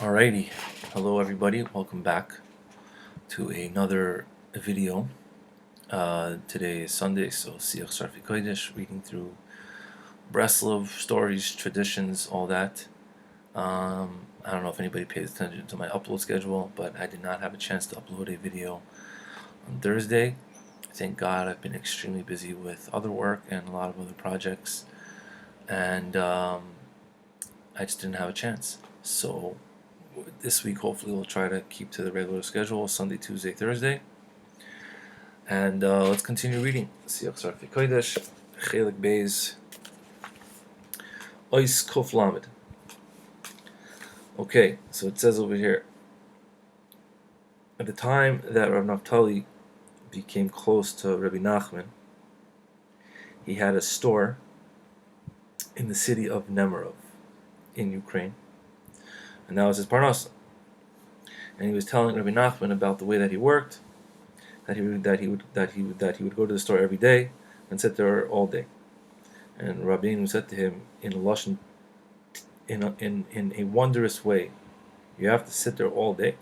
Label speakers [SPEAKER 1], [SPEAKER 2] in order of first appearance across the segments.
[SPEAKER 1] Alrighty, hello everybody, welcome back to another video. Today is Sunday, so Siach Sarfei Kodesh, reading through Breslov stories, traditions, all that. I don't know if anybody pays attention to my upload schedule, but I did not have a chance to upload a video on Thursday. Thank God I've been extremely busy with other work and a lot of other projects, and I just didn't have a chance. So this week, hopefully, we'll try to keep to the regular schedule: Sunday, Tuesday, Thursday. And let's continue reading. Siach Sarfei Kodesh, Chelik Beis, Ois Kof Lamed. Okay, so it says over here, at the time that Rav Naftali became close to Rebbe Nachman, he had a store in the city of Nemirov in Ukraine, and that was his parnasa. And he was telling Rebbe Nachman about the way that he worked, that he would go to the store every day and sit there all day. And Rabbeinu said to him in a lashon, in a wondrous way, you have to sit there all day.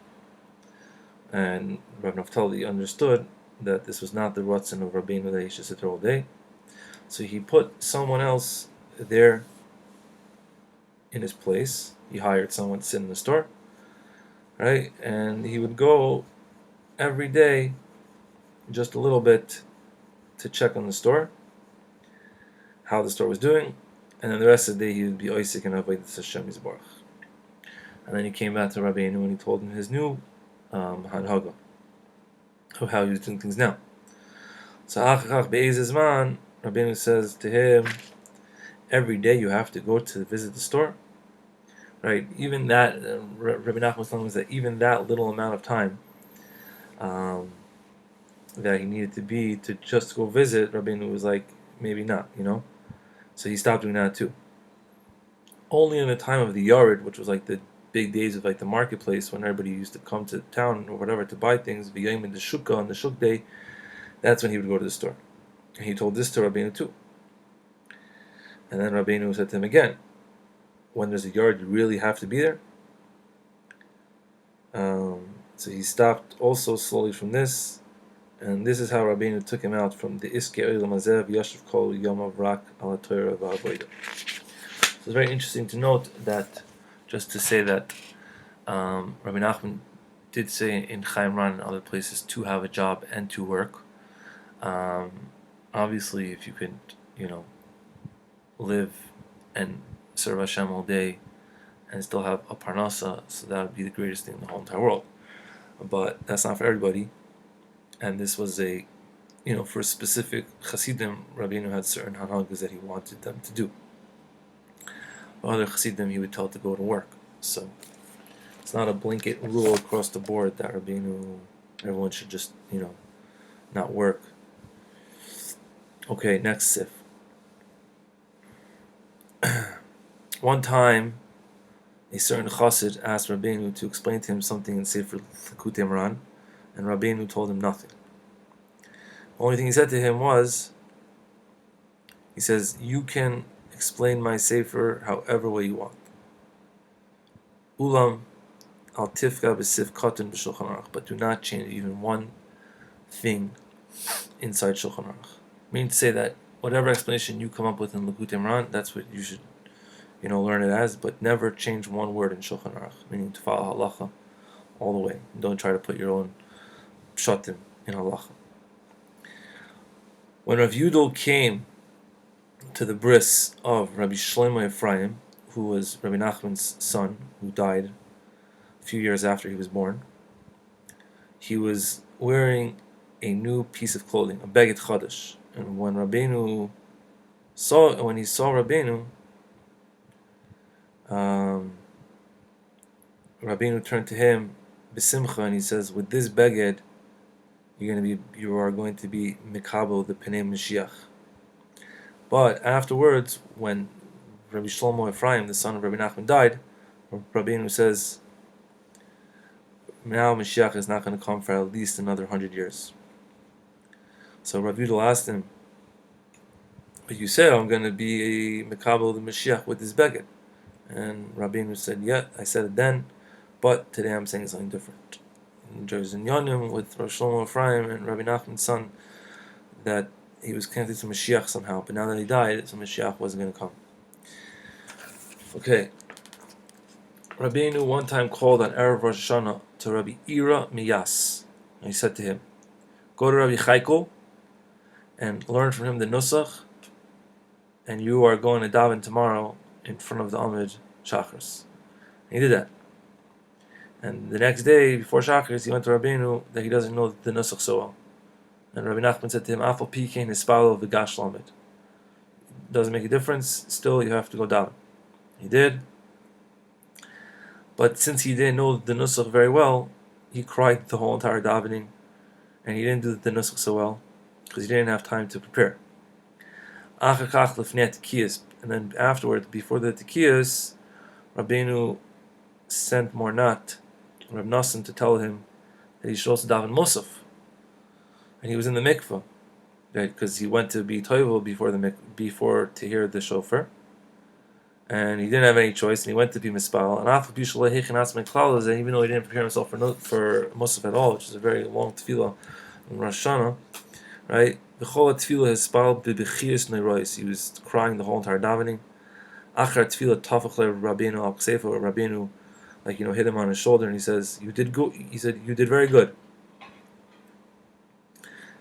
[SPEAKER 1] And Rav Naftali understood that this was not the ratzon of Rabbeinu that he should sit there all day. So he put someone else there in his place. He hired someone to sit in the store, right? And he would go every day just a little bit to check on the store, how the store was doing, and then the rest of the day he would be oisik and avodas Hashem Yisborach. And then he came back to Rabbeinu and he told him his new hanhaga of how he was doing things now. So achach be'ezizman, Rabbeinu says to him, every day you have to go to visit the store, right? Even that, Rebbe Nachman was telling us that even that little amount of time that he needed to be to just go visit, Rabbeinu was like, maybe not, So he stopped doing that too. Only in the time of the Yared, which was like the big days of like the marketplace, when everybody used to come to town or whatever to buy things, v'yayim in the shukah on the shuk day, that's when he would go to the store. And he told this to Rabbeinu too. And then Rabbeinu said to him again, when there's a Yared, you really have to be there. So he stopped also slowly from this. And this is how Rabbeinu took him out from the Iske Olam Hazev Yashav Kol Yom Avrak Ala Torah V'Avodah. So it's very interesting to note that, just to say that Rabbi Nachman did say in Chaim Ran and other places to have a job and to work. Obviously, if you could, live and serve Hashem all day and still have a parnasa, so that would be the greatest thing in the whole entire world. But that's not for everybody. And this was for specific Hasidim, Rabbeinu had certain hanhagas that he wanted them to do. Other Hasidim he would tell to go to work. So it's not a blanket rule across the board that everyone should just, not work. Okay, next sif. One time, a certain chassid asked Rabbeinu to explain to him something in Sefer Siach Sarfei, and Rabbeinu told him nothing. The only thing he said to him was, he says, you can explain my Sefer however way you want. Ulam al tifka b'sif katan b'shulchan aruch, but do not change even one thing inside Shulchan Aruch. Meaning to say that whatever explanation you come up with in Likutei Moharan, that's what you should, learn it as, but never change one word in Shulchan Aruch, meaning to follow halacha all the way. Don't try to put your own pshatim in halacha. When Rav Yudel came to the bris of Rabbi Shlomo Ephraim, who was Rabbi Nachman's son, who died a few years after he was born, he was wearing a new piece of clothing, a beged chadash. And when he saw Rabbeinu, Rabbeinu turned to him b'simcha and he says, with this beged, you are going to be mikabel the Pnei Mashiach. But afterwards, when Rabbi Shlomo Ephraim, the son of Rabbi Nachman, died, Rabbeinu says, now Mashiach is not going to come for at least another 100 years. So Rav Yudel asked him, but you said I'm going to be a mikabel the Mashiach with this beged. And Rabbeinu said, yeah, I said it then, But today I'm saying something different. In Jerusalem Yonim with Rosh Shlomo Ephraim and Rebbe Nachman's son, that he was connected to Mashiach somehow, but now that he died, so Mashiach wasn't going to come. Okay. Rabbeinu one time called on Erev Rosh Hashanah to Rabbi Ira Miyas, and he said to him, "Go to Rabbi Chaikel and learn from him the Nusach, and you are going to daven tomorrow in front of the Amid Shachris." And he did that. And the next day, before Shachris, he went to Rabbeinu that he doesn't know the Nusach so well. And Rabbi Nachman said to him, "Afal pikein hispalo of the Gash Lamed. Doesn't make a difference, still you have to go daven." He did. But since he didn't know the Nusach very well, he cried the whole entire davening, and he didn't do the Nusach so well, because he didn't have time to prepare. And then afterward, before the Tekiyas, Rabbeinu sent Mornat, Reb Nosson, to tell him that he should also daven Musaf. And he was in the mikveh, right? Because he went to be toivel before to hear the shofar, and he didn't have any choice, and he went to be mispal. And even though he didn't prepare himself for Musaf at all, which is a very long tefillah in Rosh Hashanah, right? He was crying the whole entire davening. Achar tefillah tafach Rabbeinu al Kseifa, Rabbeinu, hit him on his shoulder, and he says, "You did good." He said, "You did very good."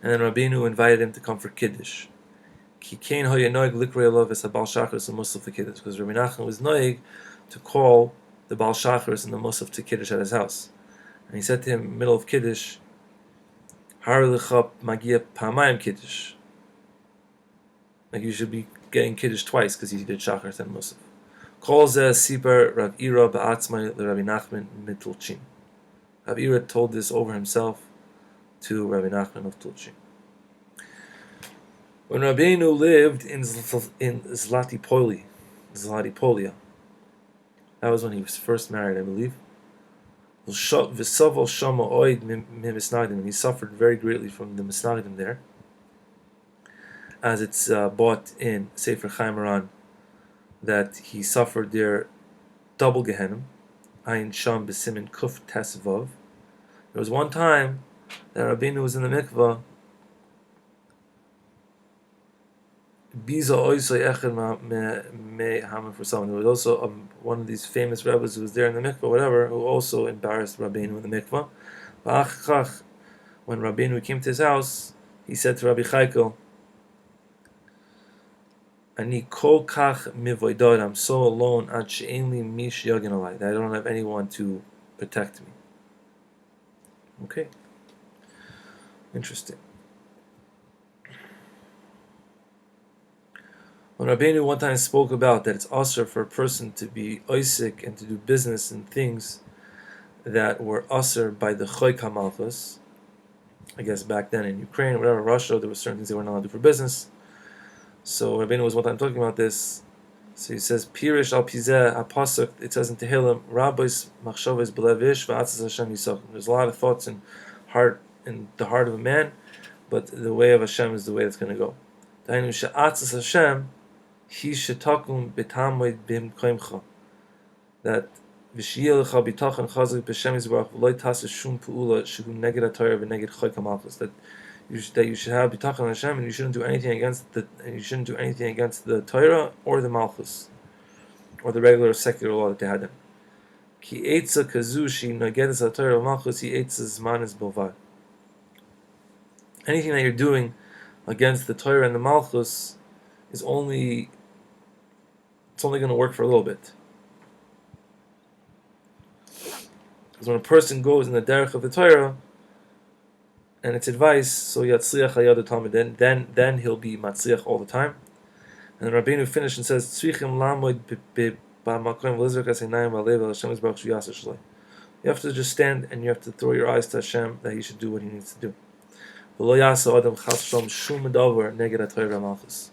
[SPEAKER 1] And then Rabbeinu invited him to come for Kiddush. Because Rabbi Nachman was noig to call the Baal Shachris and the Musaf to Kiddush at his house. And he said to him, middle of Kiddush, "Har lecha magia pamayim Kiddush." Like you should be getting Kiddush twice because he did Shachris and Musaf. Kol zeh siper Rav Ira ba'atzmai le Rabbi Nachman mitulchin. Rav Ira told this over himself to Rebbe Nachman of Tulchin. When Rabbeinu lived in Zlatipolia, that was when he was first married, I believe. And he suffered very greatly from the misnagdim there, as it's bought in Sefer Chaim Moran, that he suffered there double Gehenim, Ayin Sham B'Simin Kuf Tes Vav. There was one time that Rabbeinu was in the mikvah. Biza Oisay Echad Me Hammer for someone. There was also one of these famous rabbis who was there in the mikvah, whatever, who also embarrassed Rabbeinu in the mikvah. When Rabbeinu came to his house, he said to Rabbi Chaikel, "Ani kol kach mivoidod. I'm so alone. Ad she'en li mish yagin alai. That I don't have anyone to protect me." Okay. Interesting. When Rabbeinu one time spoke about that it's usher for a person to be oisik and to do business in things that were usher by the Choy Kamalchus, I guess back then in Ukraine, whatever, Russia, there were certain things they weren't allowed to do for business. So Rabbeinu was one time talking about this. So he says, Pirish al Pizeh Apasuk, it says in Tehillim, Rabbis Machshavos Belevish V'atzas Hashem Yisach. There's a lot of thoughts in the heart of a man, but the way of Hashem is the way it's going to go. Dainu she'atzas Hashem, He shetakum b'tamoid b'im koimcha. That v'shiyelecha b'tachan chazak b'shem yizbarach v'loy tasa shum pu'ula shehu neged ha'torah v'neged choy kamalchus. That you should have b'tachan Hashem, and you shouldn't do anything against the Torah or the Malchus or the regular secular law that they had then. Ki eitza kazu she negedes ha'torah v'malchus hi eitza zmanis bovad. Anything that you're doing against the Torah and the Malchus is only going to work for a little bit. Because when a person goes in the derech of the Torah and its advice, so yatzliach hayad talmid, then he'll be matzliach all the time. And then Rabbeinu finished and says, tzrichim lamoid b'makom v'lizrak aseinayim v'alev Hashem yisbarach shu yaseh shloi. You have to just stand and you have to throw your eyes to Hashem that He should do what He needs to do. V'lo yaseh adam chas shalom shum davar neged ha'torah v'malchus.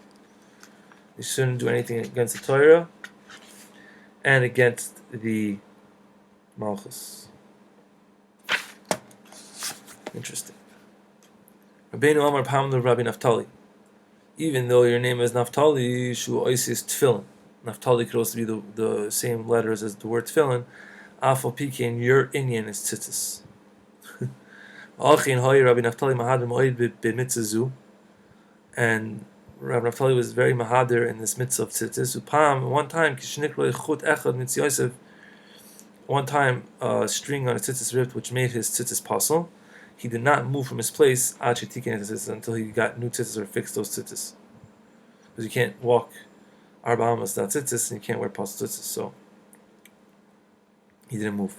[SPEAKER 1] You shouldn't do anything against the Torah and against the Malchus. Interesting. Rabbeinu Amar Pamnu Rabbi Naftali. Even though your name is Naftali, Shu Oisis Tefillin. Naftali could also be the same letters as the word Tefillin. Afal Pikein, your Inyan is tzitzis. Achin Hoy Rabbi Naftali Mahadir Moed b'mitzvah, and Rabbi Naftali was very mahadir in this mitzvah of tzitzis. Upam, one time, Kishnikro Chut Echad Mitz Yosef, one time a string on a tzitzis ripped, which made his tzitzis pasul. He did not move from his place until he got new tzitzis or fixed those tzitzis. Because you can't walk Arba Amas without tzitzis, and you can't wear pasul tzitzis, so he didn't move.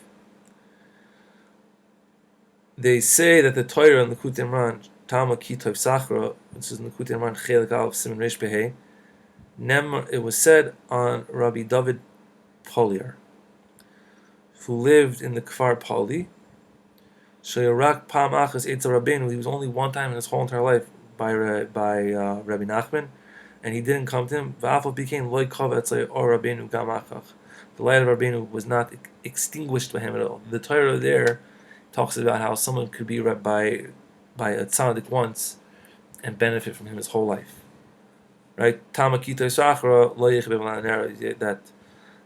[SPEAKER 1] They say that the Torah in the Likutei Imran, Tama Ki Tov Sachra, which is in the Likutei Imran Chelik Aleph Siman Reish Behei, it was said on Rabbi David Polier, who lived in the Kfar Pali. Shayarak Pam Achas Eitz Rabbeinu. He was only one time in his whole entire life by Rebbe Nachman, and he didn't come to him. Va'afal became loy kavetz or Rabbeinu gam achach. The light of Rabbeinu was not extinguished by him at all. The Torah there talks about how someone could be read by a tzaddik once and benefit from him his whole life. Right? Tamakito Sachra lo yichbe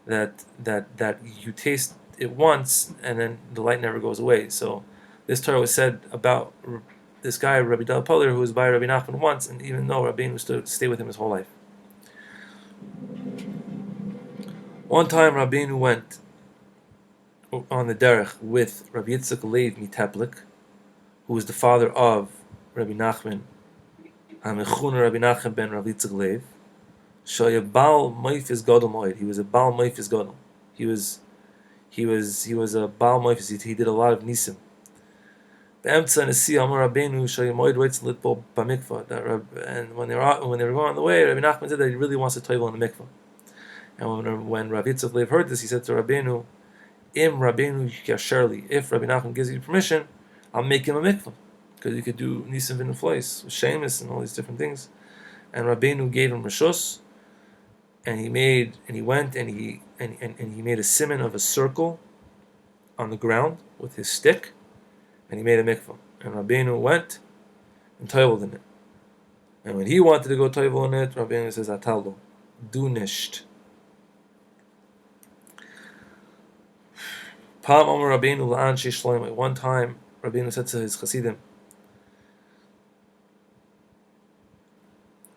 [SPEAKER 1] that you taste it once and then the light never goes away. So this Torah was said about this guy, Rabbi Del Poler, who was by Rabbi Nachman once, and even though Rabbeinu was to stay with him his whole life. One time Rabbeinu went on the derech with Rabbi Yitzchak Lev Miteplik, who was the father of Rabbi Nachman, Amechuna Rabbi Nachman ben Rabbi Yitzchak Lev. Shoya Baal Moifis Godel Moed. He was a Baal Moifis Godel. He was a Baal Moifis. He did a lot of nisim. And when they were going on the way, Rabbi Nachman said that he really wants to toivel in the mikvah. And when Rabbi Yitzchak Lev heard this, he said to Rabbeinu, if Rabbi Nachman gives you permission, I'll make him a mikvah, because you could do nisim v'nuflois, shemus and all these different things. And Rabbeinu gave him rishus, and he went and he made a siman of a circle on the ground with his stick, and he made a mikvah. And Rabbeinu went and toiveled in it. And when he wanted to go toivel in it, Rabbeinu says, Atallo, do nisht. Pam Amar Rabbeinu la'an shishloim. One time, Rabbeinu said to his chassidim,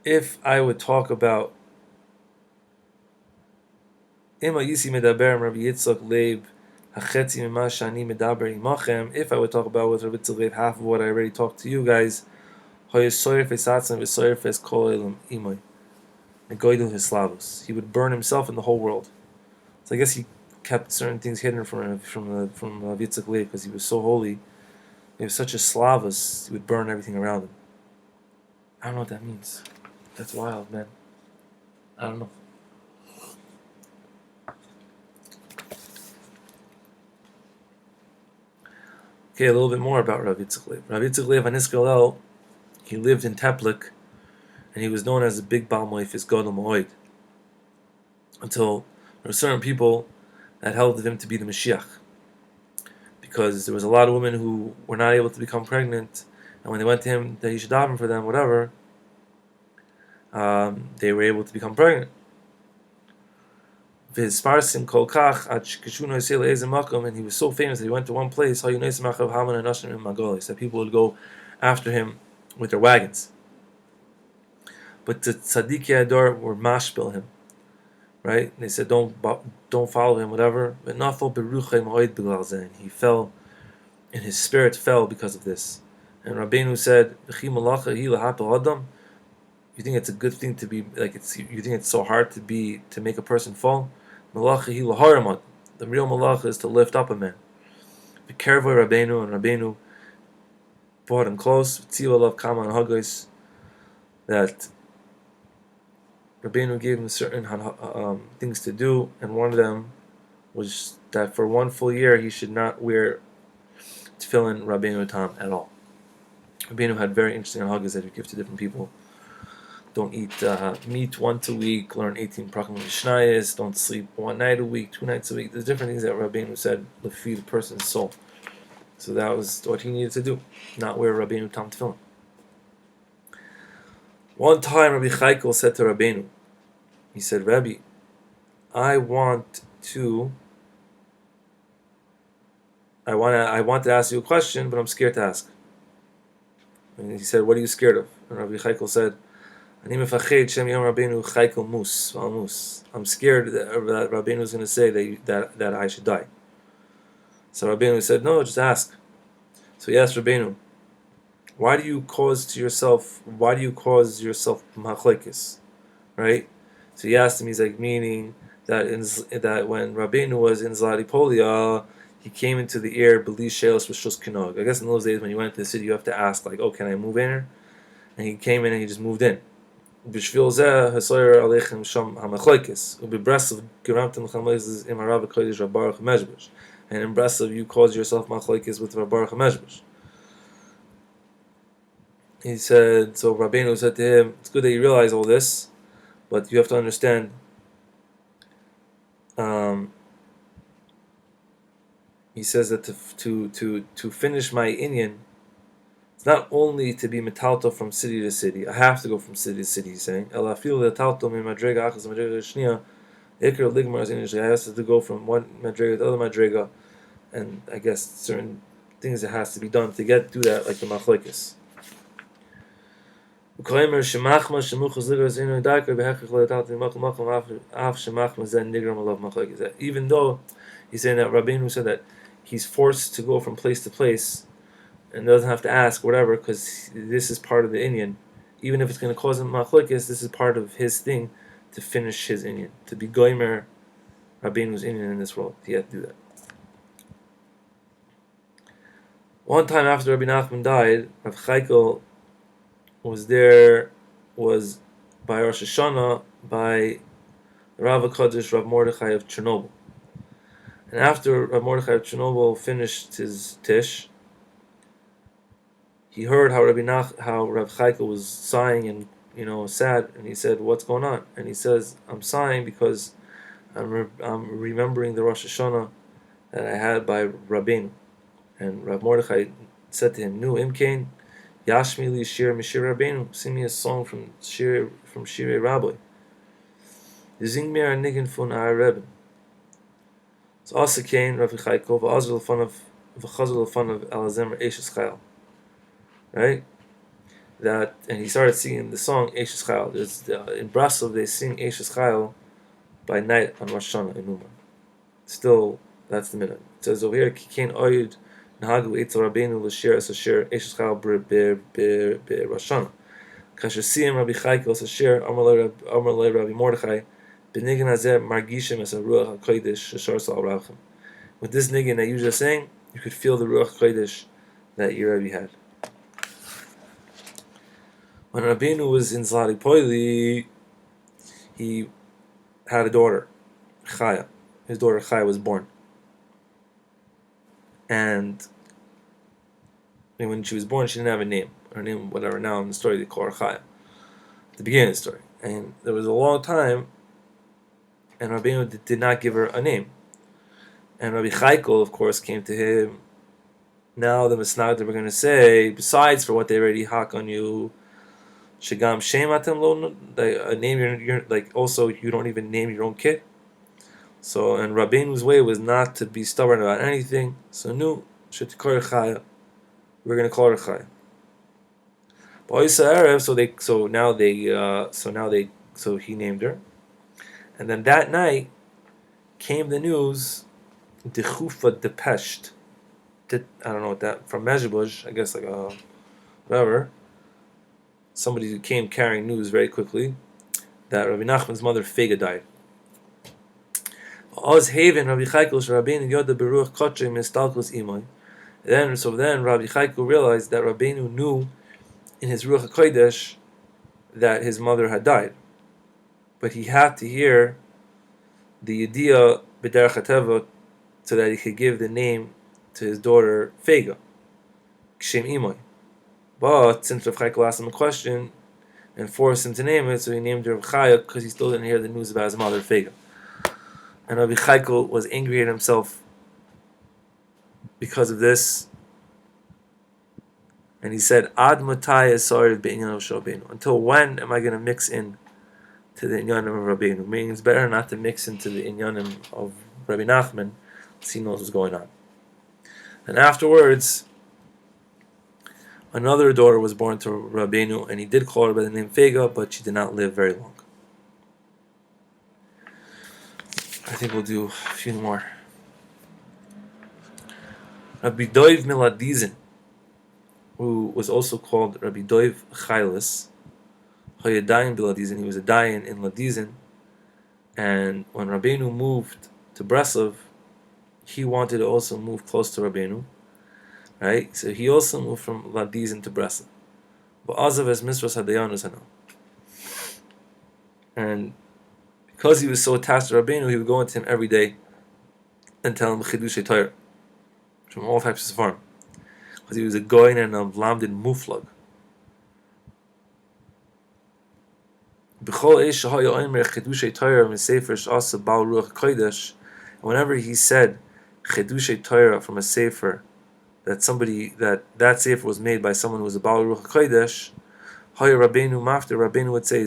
[SPEAKER 1] if I would talk about Ima Yisi Medaber Rabbi Yitzchak Leib Hachetzi Mima Shani Medaber Imachem, if I would talk about with Rabbi Yitzchak Leib half of what I already talked to you guys, Hoyesoyer Fesatzim Vesoyer Fes Kol Elam Imoy Negoidul Hislavus. He would burn himself in the whole world. So I guess he kept certain things hidden from Rabbi Yitzchak Leib because he was so holy. He was such a slavus, he would burn everything around him. I don't know what that means. That's wild, man. I don't know. Okay, a little bit more about Rabbi Yitzchak Lev. Rabbi Yitzchak Lev Haniskalel, he lived in Teplik, and he was known as a big Baal Moifis Godel Moed, until there were certain people that held him to be the Mashiach, because there was a lot of women who were not able to become pregnant, and when they went to him that he should daven for them, whatever, they were able to become pregnant. And he was so famous that he went to one place that people would go after him with their wagons. But the Tzadikei Ador were mashpil him, right? They said don't follow him, whatever. But and he fell, and his spirit fell because of this. And Rabbeinu said, you think it's a good thing to be like you think it's so hard to make a person fall? The real malacha is to lift up a man. Be careful, Rabbeinu, and Rabbeinu brought him close. That Rabbeinu gave him certain things to do, and one of them was that for 1 full year he should not wear tefillin Rabbeinu Tam at all. Rabbeinu had very interesting haggis that he give to different people. Don't eat meat once a week. Learn 18 proclamations. Don't sleep 1 night a week, 2 nights a week. There's different things that Rabbeinu said to feed a person's soul. So that was what he needed to do, not wear Rabbeinu Tam tefillin. One time, Rabbi Chaikel said to Rabbeinu, he said, Rabbi, I want to I want to ask you a question, but I'm scared to ask. And he said, what are you scared of? And Rabbi Chaikel said, I'm scared that Rabbeinu is going to say that I should die. So Rabbeinu said, no, just ask. So he asked Rabbeinu, why do you cause yourself machlekes? Right? So he asked him, he's like, meaning that when Rabbeinu was in Zlatipolia, he came into the air, B'li Shelos Rishus Kinog. I guess in those days when you went to the city, you have to ask, like, oh, can I move in here? And he came in and he just moved in. B'shvil zeh hasoyer aleichem sham hamachlekes. U'b'Breslov geramtem l'chamlezes im harav ha'kodesh Rab Baruch HaMezbesh. And in Breslov, you caused yourself machlekes with Rab Baruch HaMezbesh. He said, so Rabbeinu said to him, it's good that you realize all this, but you have to understand, he says that to finish my inyan, it's not only to be metalto from city to city. I have to go from city to city, he's saying. I have to go from one madrega to the other madrega, and I guess certain things that has to be done to do that, like the machlekes. Even though he's saying that Rabbeinu said that he's forced to go from place to place and doesn't have to ask whatever, because this is part of the inyan. Even if it's going to cause him machlekes, this is part of his thing to finish his inyan, to be goymer Rabbeinu's inyan in this world. He had to do that. One time after Rebbe Nachman died, Rav Chaikel was by Rosh Hashanah by Rav HaKadosh Rav Mordechai of Chernobyl. And after Rav Mordechai of Chernobyl finished his tish, he heard how Rav Chaikel was sighing and sad, and he said, "What's going on?" And he says, "I'm sighing because I'm remembering the Rosh Hashanah that I had by Rabbeinu." And Rav Mordechai said to him, "Nu imkein Yashmi li shir mishir Rabbeinu, sing me a song from Shirei Rabbi. Zing mir a niggin fun our Rebbe." So also came Rav Chaikel v'chazul fun of Alazemer Eishes Chayil, right? And he started singing the song Eishes Chayil. In Breslov they sing Eishes Chayil by night on Rosh Hashanah in Uman. Still, that's the minute. It says over here, Kikein Oyud Nahagu Eitzel Rabbeinu L'Shir Es Asher Eishes Chayil B'Rosh Hashanah. Kasher Siyam Rabbi Chaikel Es Asher Amar Le Rabbi Mordechai B'Niggin Hazeh Margishim Es HaRuach HaKodesh Shashar Sal Rachem. With this niggin that you just sang, you could feel the Ruach HaKodesh that your Rebbe had. When Rabbeinu was in Zlatipoili, he had a daughter, Chaya. His daughter Chaya was born. And when she was born, she didn't have a name. Her name, whatever, now in the story they call her Chaya. At the beginning of the story. And there was a long time, and Rabbeinu did not give her a name. And Rabbi Chaikel, of course, came to him. Now the Misnagdim were going to say, besides for what they already hack on you, Shagam Shem Atem Lo, a name you're like, also you don't even name your own kid. So, and Rabbeinu's way was not to be stubborn about anything. So, no, Shetikor Chaya, we're going to call her Chaya. So he named her, and then that night came the news, Dechufa Depesht. I don't know what that from Mezhebush, I guess, like whatever. Somebody came carrying news very quickly that Rabbi Nachman's mother Fega died. Then Rabbi Chaikel realized that Rabbeinu knew in his Ruach HaKodesh that his mother had died, but he had to hear the Yediyah B'derech HaTeva so that he could give the name to his daughter Fega, Kshem Imoy. But since Rav Chaikel asked him a question and forced him to name it, so he named her Chaya because he still didn't hear the news about his mother Fega. And Rabbi Chaikel was angry at himself because of this. And he said, Ad matai esariv be'inyan of Rabbeinu. Until when am I going to mix in to the inyanim of Rabbeinu? Meaning it's better not to mix into the inyanim of Rabbi Nachman, so he knows what's going on. And afterwards, another daughter was born to Rabbeinu, and he did call her by the name Fega, but she did not live very long. I think we'll do a few more. Rabbi Doiv Miladizin, who was also called Rabbi Doiv Chailis, Hayadayin Biladizin, he was a dayan in Ladizin, and when Rabbeinu moved to Breslov, he wanted to also move close to Rabbeinu, right? So he also moved from Ladizin to Breslov. But Azav as Misras Hadayanus Hanal. And because he was so attached to Rabbeinu, he would go into him every day and tell him Chidushay Torah from all types of farm. Because he was a goyin and a lamdin muflag. Whenever he said Chidushay Torah from a sefer, that sefer was made by someone who was a Baal Ruach HaKodesh, Rabbeinu would say,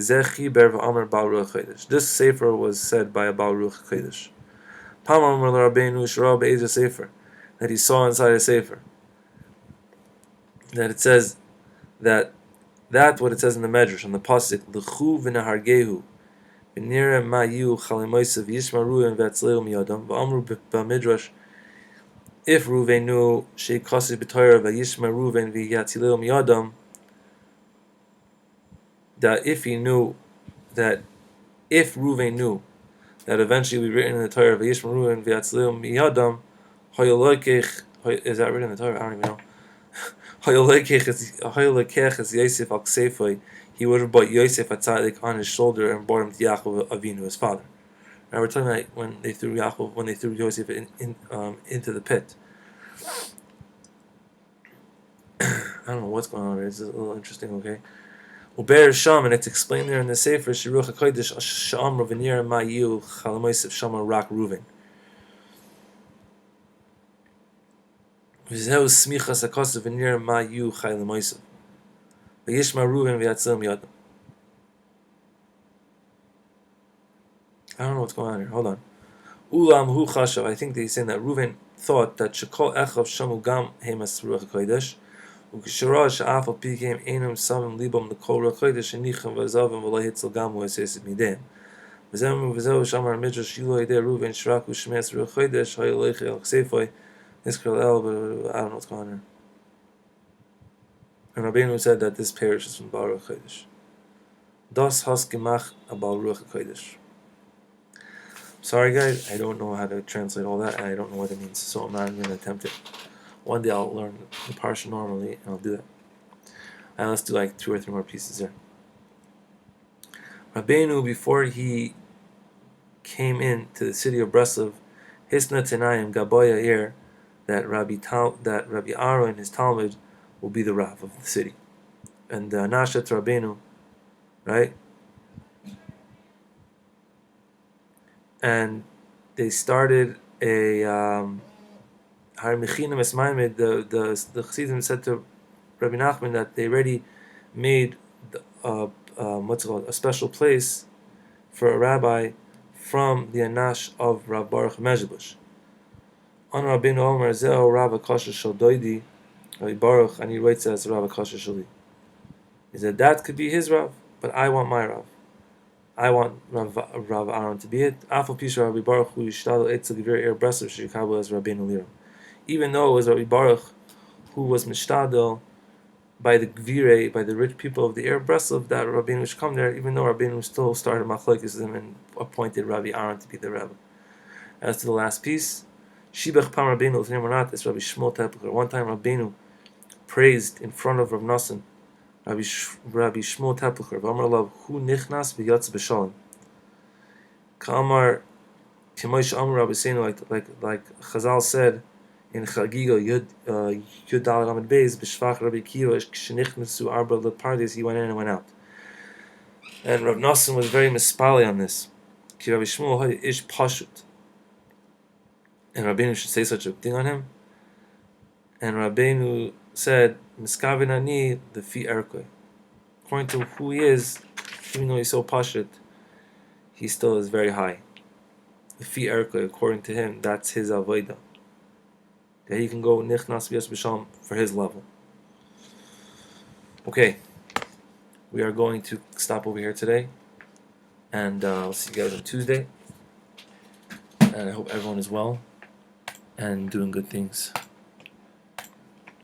[SPEAKER 1] this sefer was said by a Baal Ruach HaKodesh. That he saw inside a sefer. That it says that what it says in the Medrash, on the Pasuk, L'chu v'nahargehu v'nira ma'yu chalimoisav yishmaru v'atzleu miyadam v'amru b'midrash, if Ruven knew sheikasi b'toyer v'yishma Ruven v'yatzileu miyadam, that if Ruven knew that eventually will be written in the Torah v'yishma Ruven v'yatzileu miyadam, is that written in the Torah? I don't even know. He would have brought Yosef HaTzadik on his shoulder and brought him to Yaakov Avinu, his father. Now we're talking about when they threw Yosef into the pit. I don't know what's going on here. It's a little interesting, okay? Uber Sham, and it's explained there in the Sefer Shiruch HaKodesh Sham Ravenir Mayu Chalamoisef Shama Rak Ruven. V'zehu smichas hakosav v'nir Mayu Chalamoisef v'yishma Ruven v'yatzil miyadam. I don't know what's going on here. Hold on. Ulam hu chashav. I think he's saying that Ruven thought that shekol echav shamu gam hemas Ruach HaKodesh u'kishara she'afal pikem einam samim libam l'kol Ruach HaKodesh shenichem v'azavim v'lo hitzel gamu esesit midem. V'zehu shamar midrash yilo yedei Ruven shraku shmeas Ruach HaKodesh hayoleich el ksefoi niskral el. But I don't know what's going on here. And Rabbeinu said that this parish is from Baal Ruach HaKodesh. Das has gemach a Baal Ruach HaKodesh. Sorry guys, I don't know how to translate all that, and I don't know what it means, so I'm not even going to attempt it. One day I'll learn the parsha normally, and I'll do that. And let's do like 2 or 3 more pieces there. Rabbeinu, before he came into the city of Breslov, Hisna Tenayim Gaboya Ir, that Rabbi Aaron, his Talmud, will be the Rav of the city. And Nashat Rabbeinu, right? And they started a the Chassidim said to Rebbe Nachman that they already made what's it called, a special place for a rabbi from the Anash of Rav Baruch Mezhebush. On Rabbeinu Omer Zeo Rav Akasha Shal Doidi Rabbi Baruch, and he writes as Rav Akasha Shali. He said that could be his Rav, but I want my Rav. I want Rav Aaron to be it. Afal Pisha Rabbi Baruch Hu Yishtadol Eitzel Gevir Er Breslov Sheyikabu as Rabbeinu Liram. Even though it was Rabbi Baruch who was Mishtadol by the Gvirei, by the rich people of the Er Breslov, that Rabbeinu should come there, even though Rabbeinu still started Machlokes with him and appointed Rabbi Aaron to be the Rebbe. As to the last piece, Shibach Pam Rabbeinu L'fnei Monat is Rabbi Shmuel Tepler. One time Rabbeinu praised in front of Rav Nosson Rabbi Shmuel Tepler, V'amar Lav Hu Nichnas V'yatz B'Shalom. K'amar K'moish Amar Rabbi Seinu, like Chazal said in Chagiga Yud Dal Ramad Beis B'Shvach Rabbi Kiva Shenichnasu Arba Lepardes, he went in and went out. And Rav Nosson was very mispali on this. Ki Rabbi Shmuel Ish Pashut, and Rabbeinu should say such a thing on him. And Rabbeinu said, Miskavin ani the fi erkoi. According to who he is, even though he's so pashut, he still is very high. The fi erkoi, according to him, that's his avodah. that he can go nichnas v'yas b'shalom for his level. Okay, we are going to stop over here today, and I'll see you guys on Tuesday. And I hope everyone is well and doing good things.